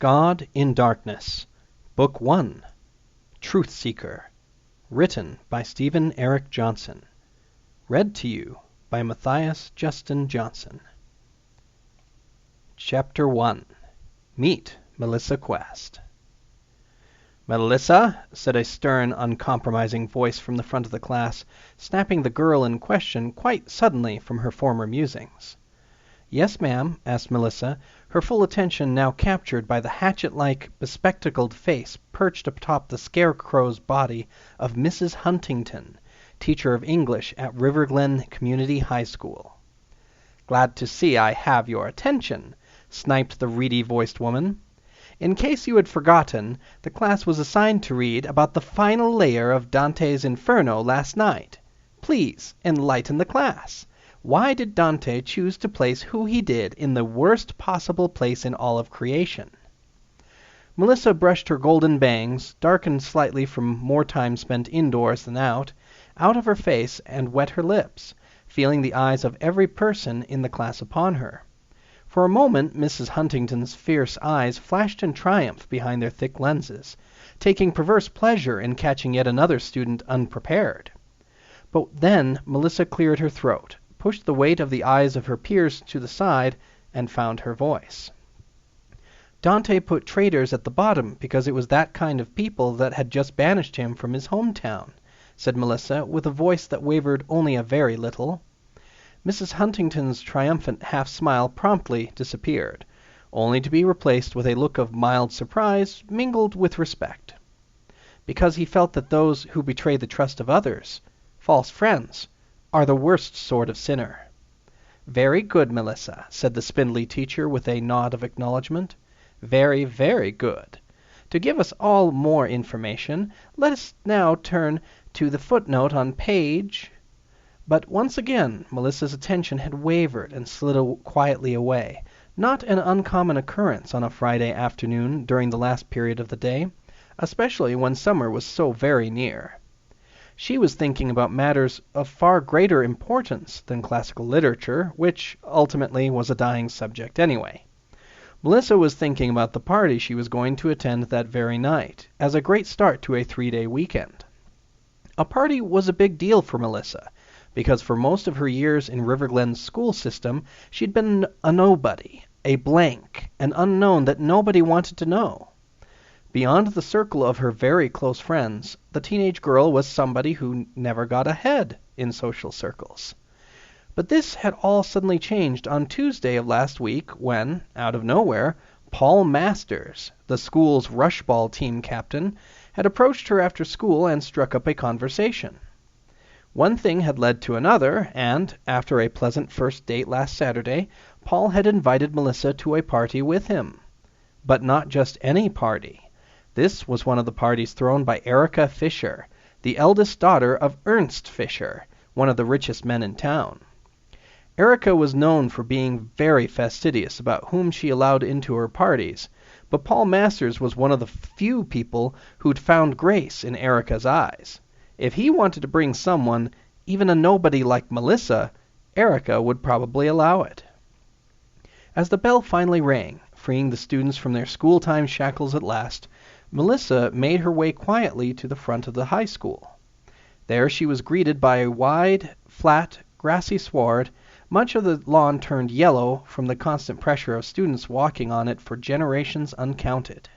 God in Darkness, Book 1, Truthseeker, written by Stephen Eric Johnson, read to you by Matthias Justin Johnson. Chapter 1. Meet Melissa Quest. "Melissa," said a stern, uncompromising voice from the front of the class, snapping the girl in question quite suddenly from her former musings. "Yes, ma'am?" asked Melissa, her full attention now captured by the hatchet-like, bespectacled face perched atop the scarecrow's body of Mrs. Huntington, teacher of English at River Glen Community High School. "Glad to see I have your attention," sniped the reedy-voiced woman. "In case you had forgotten, the class was assigned to read about the final layer of Dante's Inferno last night. Please enlighten the class. Why did Dante choose to place who he did in the worst possible place in all of creation?" Melissa brushed her golden bangs, darkened slightly from more time spent indoors than out of her face and wet her lips, feeling the eyes of every person in the class upon her. For a moment Mrs. Huntington's fierce eyes flashed in triumph behind their thick lenses, taking perverse pleasure in catching yet another student unprepared. But then Melissa cleared her throat, pushed the weight of the eyes of her peers to the side, and found her voice. "Dante put traitors at the bottom because it was that kind of people that had just banished him from his hometown," said Melissa, with a voice that wavered only a very little. Mrs. Huntington's triumphant half-smile promptly disappeared, only to be replaced with a look of mild surprise mingled with respect. "Because he felt that those who betray the trust of others, false friends, are the worst sort of sinner." "Very good, Melissa," said the spindly teacher with a nod of acknowledgment. "Very, very good. To give us all more information, let us now turn to the footnote on page—" But once again Melissa's attention had wavered and slid quietly away, not an uncommon occurrence on a Friday afternoon during the last period of the day, especially when summer was so very near. She was thinking about matters of far greater importance than classical literature, which ultimately was a dying subject anyway. Melissa was thinking about the party she was going to attend that very night, as a great start to a 3-day weekend. A party was a big deal for Melissa, because for most of her years in River Glen's school system she'd been a nobody, a blank, an unknown that nobody wanted to know. Beyond the circle of her very close friends, the teenage girl was somebody who never got ahead in social circles. But this had all suddenly changed on Tuesday of last week when, out of nowhere, Paul Masters, the school's rushball team captain, had approached her after school and struck up a conversation. One thing had led to another, and, after a pleasant first date last Saturday, Paul had invited Melissa to a party with him. But not just any party. This was one of the parties thrown by Erica Fisher, the eldest daughter of Ernst Fisher, one of the richest men in town. Erica was known for being very fastidious about whom she allowed into her parties, but Paul Masters was one of the few people who'd found grace in Erica's eyes. If he wanted to bring someone, even a nobody like Melissa, Erica would probably allow it. As the bell finally rang, freeing the students from their school-time shackles at last, Melissa made her way quietly to the front of the high school. There she was greeted by a wide, flat, grassy sward, much of the lawn turned yellow from the constant pressure of students walking on it for generations uncounted.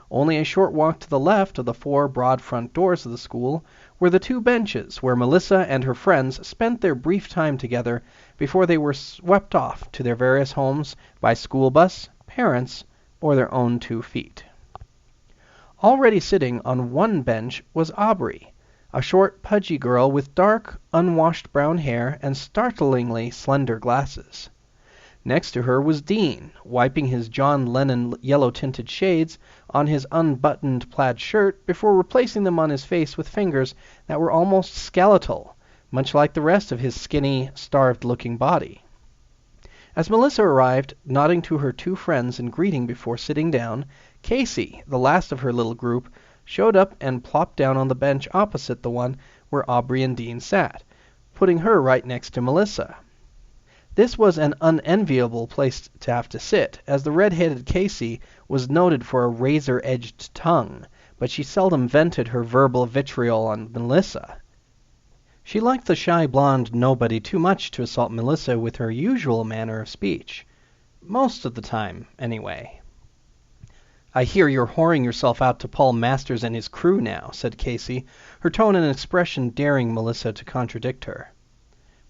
Only a short walk to the left of the 4 broad front doors of the school were the 2 benches where Melissa and her friends spent their brief time together before they were swept off to their various homes by school bus, parents, or their own 2 feet. Already sitting on one bench was Aubrey, a short, pudgy girl with dark, unwashed brown hair and startlingly slender glasses. Next to her was Dean, wiping his John Lennon yellow-tinted shades on his unbuttoned plaid shirt before replacing them on his face with fingers that were almost skeletal, much like the rest of his skinny, starved-looking body. As Melissa arrived, nodding to her 2 friends in greeting before sitting down, Casey, the last of her little group, showed up and plopped down on the bench opposite the one where Aubrey and Dean sat, putting her right next to Melissa. This was an unenviable place to have to sit, as the red-headed Casey was noted for a razor-edged tongue, but she seldom vented her verbal vitriol on Melissa. She liked the shy blonde nobody too much to assault Melissa with her usual manner of speech. Most of the time, anyway. "I hear you're whoring yourself out to Paul Masters and his crew now," said Casey, her tone and expression daring Melissa to contradict her.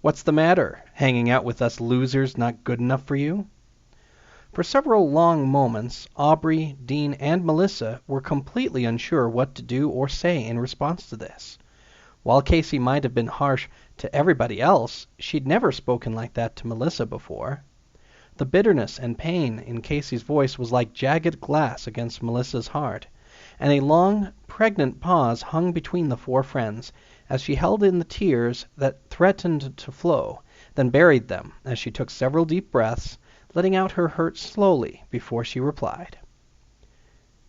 "What's the matter? Hanging out with us losers not good enough for you?" For several long moments Aubrey, Dean, and Melissa were completely unsure what to do or say in response to this. While Casey might have been harsh to everybody else, she'd never spoken like that to Melissa before. The bitterness and pain in Casey's voice was like jagged glass against Melissa's heart, and a long, pregnant pause hung between the four friends as she held in the tears that threatened to flow, then buried them as she took several deep breaths, letting out her hurt slowly before she replied.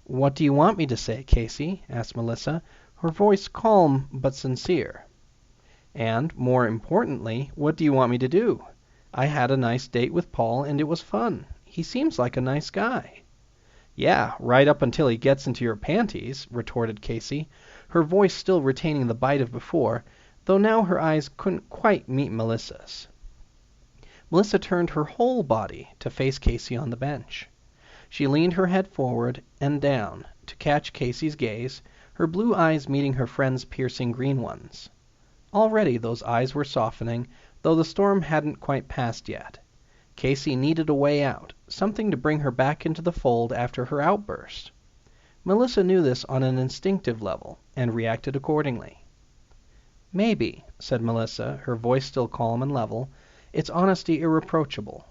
"What do you want me to say, Casey?" asked Melissa, her voice calm but sincere. "And, more importantly, what do you want me to do? I had a nice date with Paul, and it was fun. He seems like a nice guy." "Yeah, right up until he gets into your panties," retorted Casey, her voice still retaining the bite of before, though now her eyes couldn't quite meet Melissa's. Melissa turned her whole body to face Casey on the bench. She leaned her head forward and down to catch Casey's gaze, her blue eyes meeting her friend's piercing green ones. Already those eyes were softening, though the storm hadn't quite passed yet. Casey needed a way out, something to bring her back into the fold after her outburst. Melissa knew this on an instinctive level, and reacted accordingly. "Maybe," said Melissa, her voice still calm and level, its honesty irreproachable.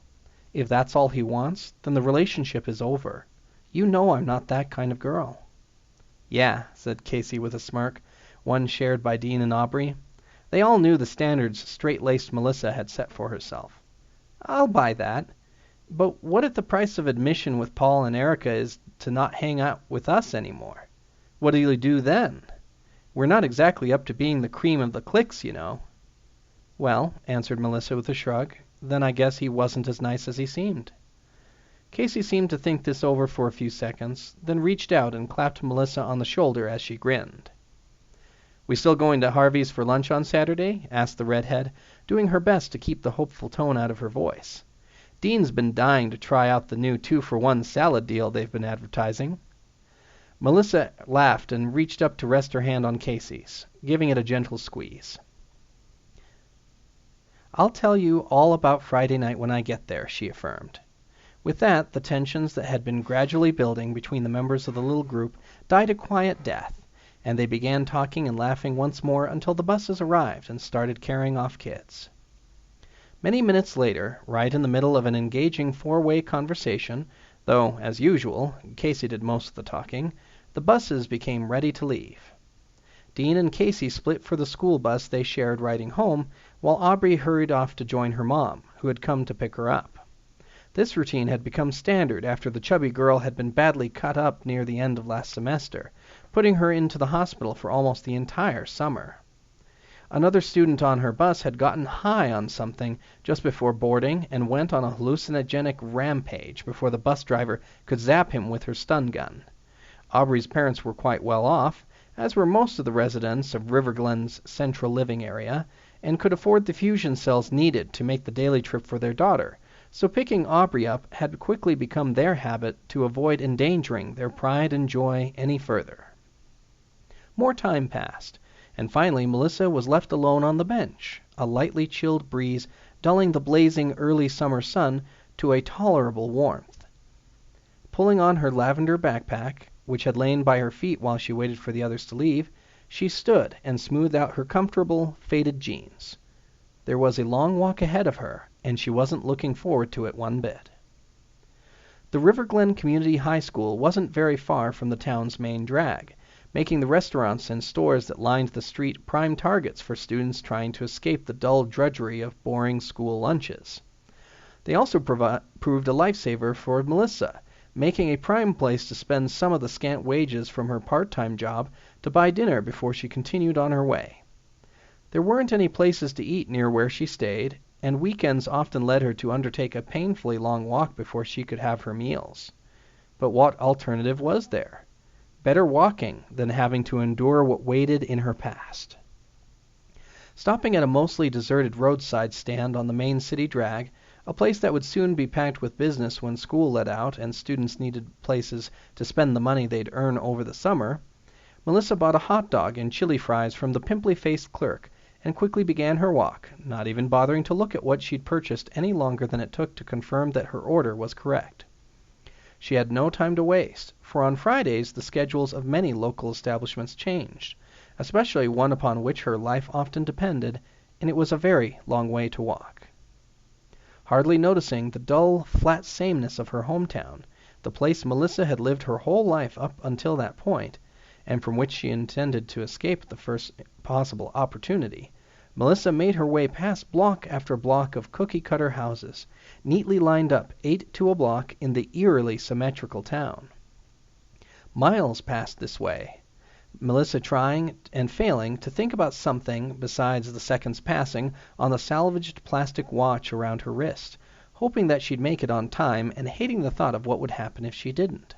"If that's all he wants, then the relationship is over. You know I'm not that kind of girl." "Yeah," said Casey with a smirk, one shared by Dean and Aubrey. They all knew the standards straight-laced Melissa had set for herself. "I'll buy that. But what if the price of admission with Paul and Erica is to not hang out with us anymore? What'll you do then? We're not exactly up to being the cream of the cliques, you know." "Well," answered Melissa with a shrug, "then I guess he wasn't as nice as he seemed." Casey seemed to think this over for a few seconds, then reached out and clapped Melissa on the shoulder as she grinned. "We still going to Harvey's for lunch on Saturday?" asked the redhead, doing her best to keep the hopeful tone out of her voice. "Dean's been dying to try out the new 2-for-1 salad deal they've been advertising." Melissa laughed and reached up to rest her hand on Casey's, giving it a gentle squeeze. "I'll tell you all about Friday night when I get there," she affirmed. With that, the tensions that had been gradually building between the members of the little group died a quiet death, and they began talking and laughing once more until the buses arrived and started carrying off kids. Many minutes later, right in the middle of an engaging four-way conversation, though, as usual, Casey did most of the talking, the buses became ready to leave. Dean and Casey split for the school bus they shared riding home, while Aubrey hurried off to join her mom, who had come to pick her up. This routine had become standard after the chubby girl had been badly cut up near the end of last semester, putting her into the hospital for almost the entire summer. Another student on her bus had gotten high on something just before boarding and went on a hallucinogenic rampage before the bus driver could zap him with her stun gun. Aubrey's parents were quite well off, as were most of the residents of Riverglen's central living area, and could afford the fusion cells needed to make the daily trip for their daughter, so picking Aubrey up had quickly become their habit to avoid endangering their pride and joy any further. More time passed, and finally Melissa was left alone on the bench, a lightly chilled breeze dulling the blazing early summer sun to a tolerable warmth. Pulling on her lavender backpack, which had lain by her feet while she waited for the others to leave, she stood and smoothed out her comfortable, faded jeans. There was a long walk ahead of her, and she wasn't looking forward to it one bit. The Riverglen Community High School wasn't very far from the town's main drag, making the restaurants and stores that lined the street prime targets for students trying to escape the dull drudgery of boring school lunches. They also proved a lifesaver for Melissa, making a prime place to spend some of the scant wages from her part-time job to buy dinner before she continued on her way. There weren't any places to eat near where she stayed, and weekends often led her to undertake a painfully long walk before she could have her meals. But what alternative was there? Better walking than having to endure what waited in her past. Stopping at a mostly deserted roadside stand on the main city drag, a place that would soon be packed with business when school let out and students needed places to spend the money they'd earn over the summer, Melissa bought a hot dog and chili fries from the pimply-faced clerk and quickly began her walk, not even bothering to look at what she'd purchased any longer than it took to confirm that her order was correct. She had no time to waste, for on Fridays the schedules of many local establishments changed, especially one upon which her life often depended, and it was a very long way to walk. Hardly noticing the dull, flat sameness of her hometown, the place Melissa had lived her whole life up until that point, and from which she intended to escape the first possible opportunity, Melissa made her way past block after block of cookie-cutter houses, neatly lined up 8 to a block in the eerily symmetrical town. Miles passed this way, Melissa trying and failing to think about something besides the seconds passing on the salvaged plastic watch around her wrist, hoping that she'd make it on time and hating the thought of what would happen if she didn't.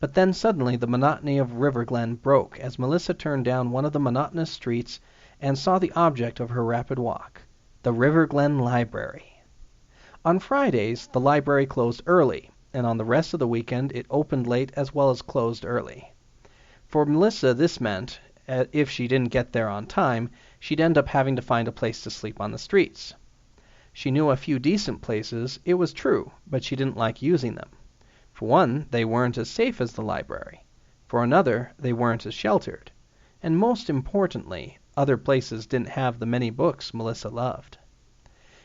But then suddenly the monotony of River Glen broke as Melissa turned down one of the monotonous streets and saw the object of her rapid walk, the River Glen Library. On Fridays, the library closed early, and on the rest of the weekend it opened late as well as closed early. For Melissa, this meant, if she didn't get there on time, she'd end up having to find a place to sleep on the streets. She knew a few decent places, it was true, but she didn't like using them. For one, they weren't as safe as the library. For another, they weren't as sheltered. And most importantly, other places didn't have the many books Melissa loved.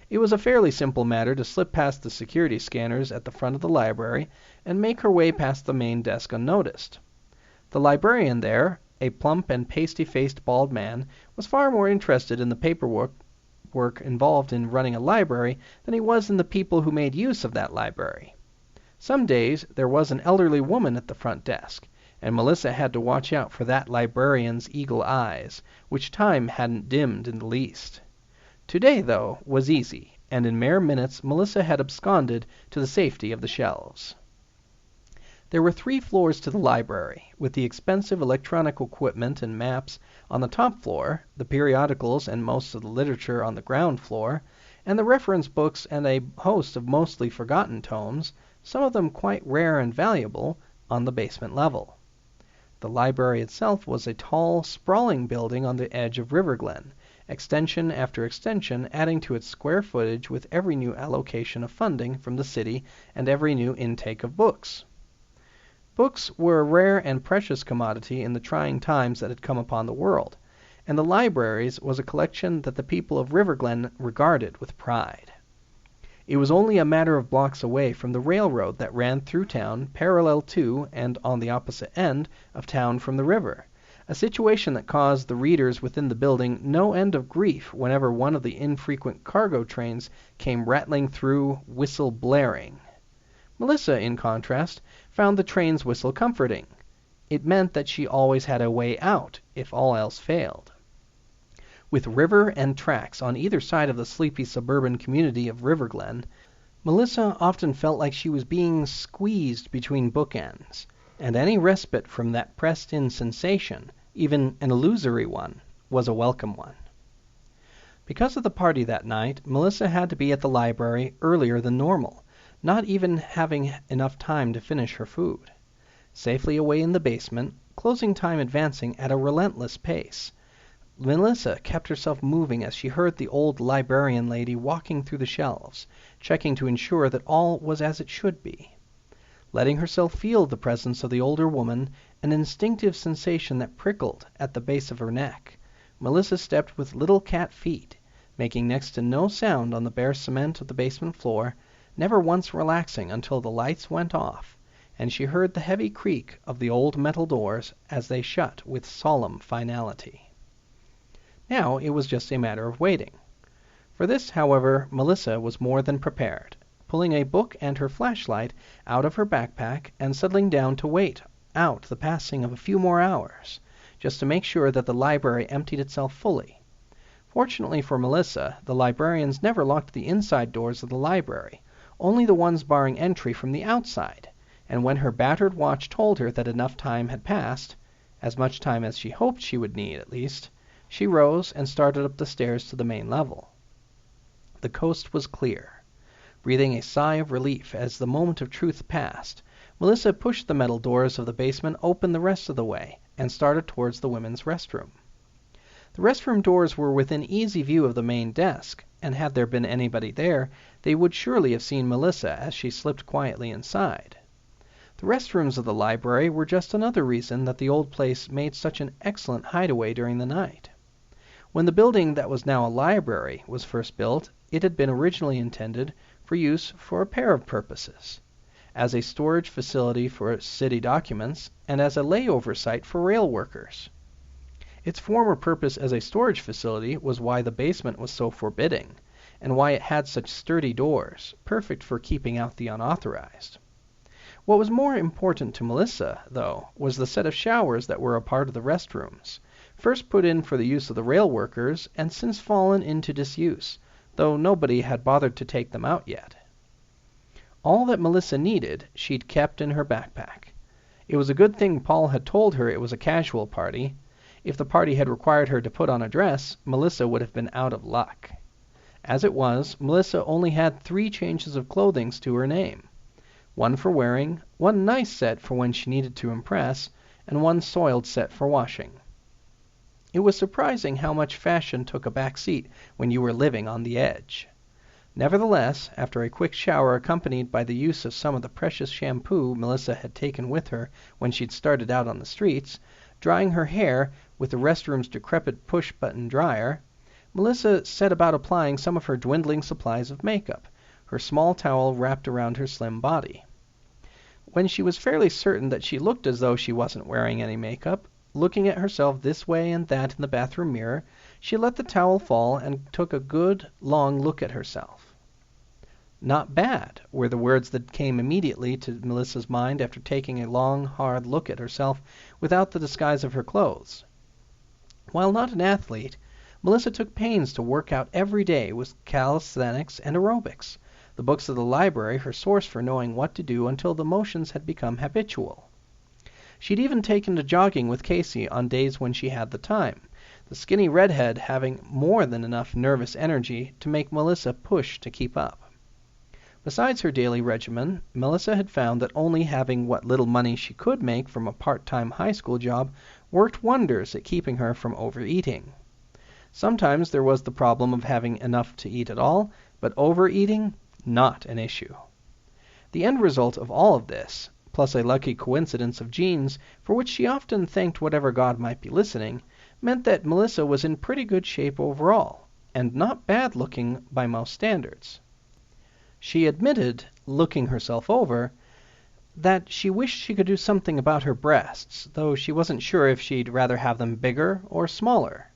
It was a fairly simple matter to slip past the security scanners at the front of the library and make her way past the main desk unnoticed. The librarian there, a plump and pasty-faced bald man, was far more interested in the paperwork involved in running a library than he was in the people who made use of that library. Some days there was an elderly woman at the front desk, and Melissa had to watch out for that librarian's eagle eyes, which time hadn't dimmed in the least. Today, though, was easy, and in mere minutes Melissa had absconded to the safety of the shelves. There were 3 floors to the library, with the expensive electronic equipment and maps on the top floor, the periodicals and most of the literature on the ground floor, and the reference books and a host of mostly forgotten tomes, some of them quite rare and valuable, on the basement level. The library itself was a tall, sprawling building on the edge of River Glen, extension after extension adding to its square footage with every new allocation of funding from the city and every new intake of books. Books were a rare and precious commodity in the trying times that had come upon the world, and the libraries was a collection that the people of River Glen regarded with pride. It was only a matter of blocks away from the railroad that ran through town parallel to and on the opposite end of town from the river, a situation that caused the readers within the building no end of grief whenever one of the infrequent cargo trains came rattling through, whistle blaring. Melissa, in contrast, found the train's whistle comforting. It meant that she always had a way out, if all else failed. With river and tracks on either side of the sleepy suburban community of River Glen, Melissa often felt like she was being squeezed between bookends, and any respite from that pressed-in sensation, even an illusory one, was a welcome one. Because of the party that night, Melissa had to be at the library earlier than normal, not even having enough time to finish her food. Safely away in the basement, closing time advancing at a relentless pace, Melissa kept herself moving as she heard the old librarian lady walking through the shelves, checking to ensure that all was as it should be. Letting herself feel the presence of the older woman, an instinctive sensation that prickled at the base of her neck, Melissa stepped with little cat feet, making next to no sound on the bare cement of the basement floor, never once relaxing until the lights went off, and she heard the heavy creak of the old metal doors as they shut with solemn finality. Now it was just a matter of waiting. For this, however, Melissa was more than prepared, pulling a book and her flashlight out of her backpack and settling down to wait out the passing of a few more hours, just to make sure that the library emptied itself fully. Fortunately for Melissa, the librarians never locked the inside doors of the library, only the ones barring entry from the outside, and when her battered watch told her that enough time had passed, as much time as she hoped she would need at least, she rose and started up the stairs to the main level. The coast was clear. Breathing a sigh of relief as the moment of truth passed, Melissa pushed the metal doors of the basement open the rest of the way and started towards the women's restroom. The restroom doors were within easy view of the main desk, and had there been anybody there, they would surely have seen Melissa as she slipped quietly inside. The restrooms of the library were just another reason that the old place made such an excellent hideaway during the night. When the building that was now a library was first built, it had been originally intended for use for a pair of purposes: as a storage facility for city documents and as a layover site for rail workers. Its former purpose as a storage facility was why the basement was so forbidding, and why it had such sturdy doors, perfect for keeping out the unauthorized. What was more important to Melissa, though, was the set of showers that were a part of the restrooms, first put in for the use of the rail workers and since fallen into disuse, though nobody had bothered to take them out yet. All that Melissa needed she'd kept in her backpack. It was a good thing Paul had told her it was a casual party. If the party had required her to put on a dress, Melissa would have been out of luck. As it was, Melissa only had 3 changes of clothing to her name: one for wearing, one nice set for when she needed to impress, and one soiled set for washing. It was surprising how much fashion took a back seat when you were living on the edge. Nevertheless, after a quick shower accompanied by the use of some of the precious shampoo Melissa had taken with her when she'd started out on the streets, drying her hair with the restroom's decrepit push-button dryer, Melissa set about applying some of her dwindling supplies of makeup, her small towel wrapped around her slim body. When she was fairly certain that she looked as though she wasn't wearing any makeup, looking at herself this way and that in the bathroom mirror, she let the towel fall and took a good, long look at herself. "Not bad," were the words that came immediately to Melissa's mind after taking a long, hard look at herself without the disguise of her clothes. While not an athlete, Melissa took pains to work out every day with calisthenics and aerobics, the books of the library her source for knowing what to do until the motions had become habitual. She'd even taken to jogging with Casey on days when she had the time, the skinny redhead having more than enough nervous energy to make Melissa push to keep up. Besides her daily regimen, Melissa had found that only having what little money she could make from a part-time high school job worked wonders at keeping her from overeating. Sometimes there was the problem of having enough to eat at all, but overeating, not an issue. The end result of all of this, plus a lucky coincidence of genes for which she often thanked whatever God might be listening, meant that Melissa was in pretty good shape overall, and not bad looking by most standards. She admitted, looking herself over, that she wished she could do something about her breasts, though she wasn't sure if she'd rather have them bigger or smaller.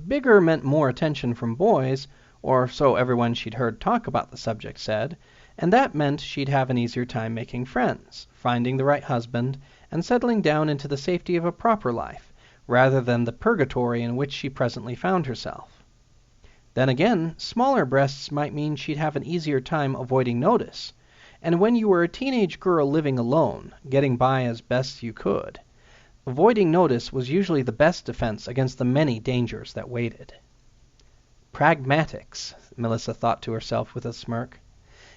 Bigger meant more attention from boys, or so everyone she'd heard talk about the subject said, and that meant she'd have an easier time making friends, finding the right husband, and settling down into the safety of a proper life, rather than the purgatory in which she presently found herself. Then again, smaller breasts might mean she'd have an easier time avoiding notice, and when you were a teenage girl living alone, getting by as best you could, avoiding notice was usually the best defense against the many dangers that waited. Pragmatics, Melissa thought to herself with a smirk.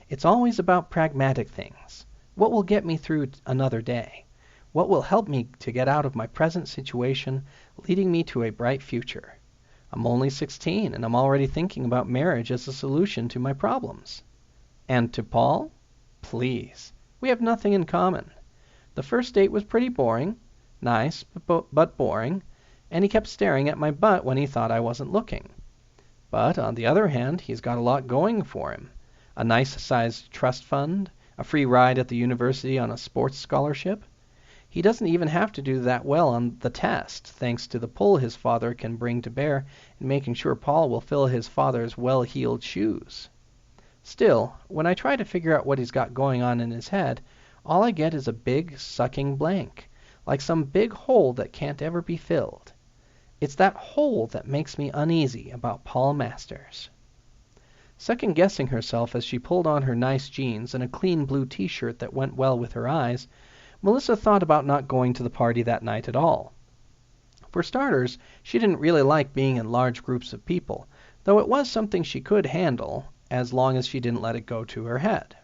It's always about pragmatic things. What will get me through another day? What will help me to get out of my present situation, leading me to a bright future? I'm only 16, and I'm already thinking about marriage as a solution to my problems. And to Paul? Please. We have nothing in common. The first date was pretty boring. Nice, but boring. And he kept staring at my butt when he thought I wasn't looking. But, on the other hand, he's got a lot going for him. A nice-sized trust fund, a free ride at the university on a sports scholarship. He doesn't even have to do that well on the test, thanks to the pull his father can bring to bear in making sure Paul will fill his father's well-heeled shoes. Still, when I try to figure out what he's got going on in his head, all I get is a big, sucking blank, like some big hole that can't ever be filled. It's that hole that makes me uneasy about Paul Masters." Second-guessing herself as she pulled on her nice jeans and a clean blue T-shirt that went well with her eyes, Melissa thought about not going to the party that night at all. For starters, she didn't really like being in large groups of people, though it was something she could handle, as long as she didn't let it go to her head.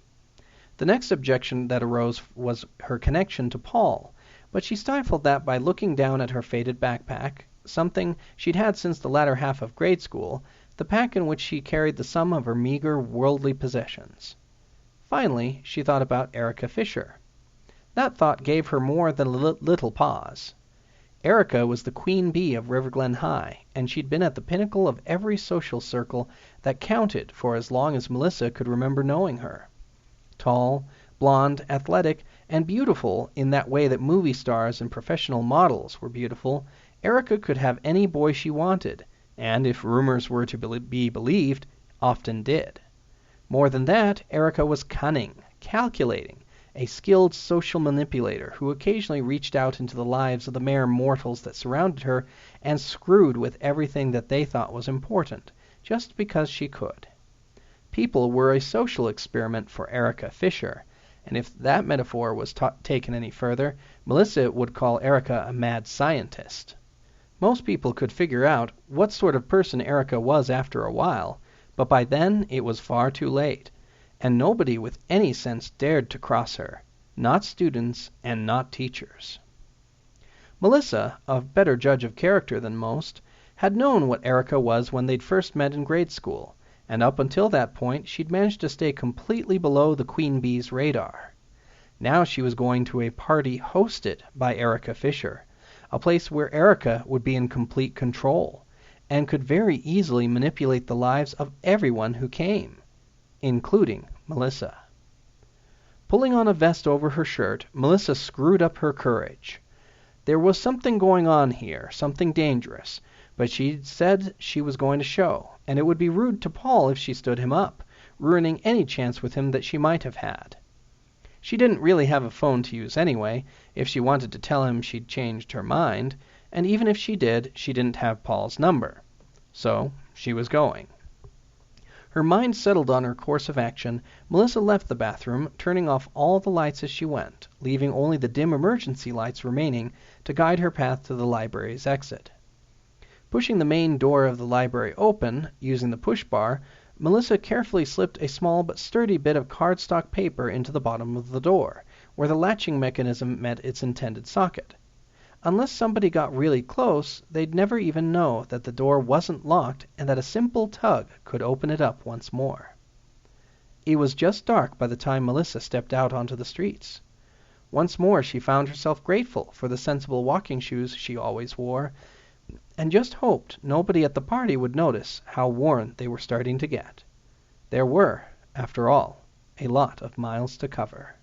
The next objection that arose was her connection to Paul, but she stifled that by looking down at her faded backpack, something she'd had since the latter half of grade school, the pack in which she carried the sum of her meager worldly possessions. Finally, she thought about Erica Fisher. That thought gave her more than a little pause. Erica was the queen bee of Riverglen High, and she'd been at the pinnacle of every social circle that counted for as long as Melissa could remember knowing her. Tall, blonde, athletic, and beautiful in that way that movie stars and professional models were beautiful, Erica could have any boy she wanted, and if rumors were to be believed, often did. More than that, Erica was cunning, calculating, a skilled social manipulator who occasionally reached out into the lives of the mere mortals that surrounded her and screwed with everything that they thought was important, just because she could. People were a social experiment for Erica Fisher, and if that metaphor was taken any further, Melissa would call Erica a mad scientist. Most people could figure out what sort of person Erica was after a while, but by then it was far too late, and nobody with any sense dared to cross her, not students and not teachers. Melissa, a better judge of character than most, had known what Erica was when they'd first met in grade school, and up until that point she'd managed to stay completely below the queen bee's radar. Now she was going to a party hosted by Erica Fisher, a place where Erica would be in complete control, and could very easily manipulate the lives of everyone who came, including Melissa. Pulling on a vest over her shirt, Melissa screwed up her courage. There was something going on here, something dangerous, but she'd said she was going to show, and it would be rude to Paul if she stood him up, ruining any chance with him that she might have had. She didn't really have a phone to use anyway, if she wanted to tell him she'd changed her mind, and even if she did, she didn't have Paul's number. So she was going. Her mind settled on her course of action, Melissa left the bathroom, turning off all the lights as she went, leaving only the dim emergency lights remaining to guide her path to the library's exit. Pushing the main door of the library open, using the push bar, Melissa carefully slipped a small but sturdy bit of cardstock paper into the bottom of the door, where the latching mechanism met its intended socket. Unless somebody got really close, they'd never even know that the door wasn't locked and that a simple tug could open it up once more. It was just dark by the time Melissa stepped out onto the streets. Once more she found herself grateful for the sensible walking shoes she always wore, and just hoped nobody at the party would notice how worn they were starting to get. There were, after all, a lot of miles to cover.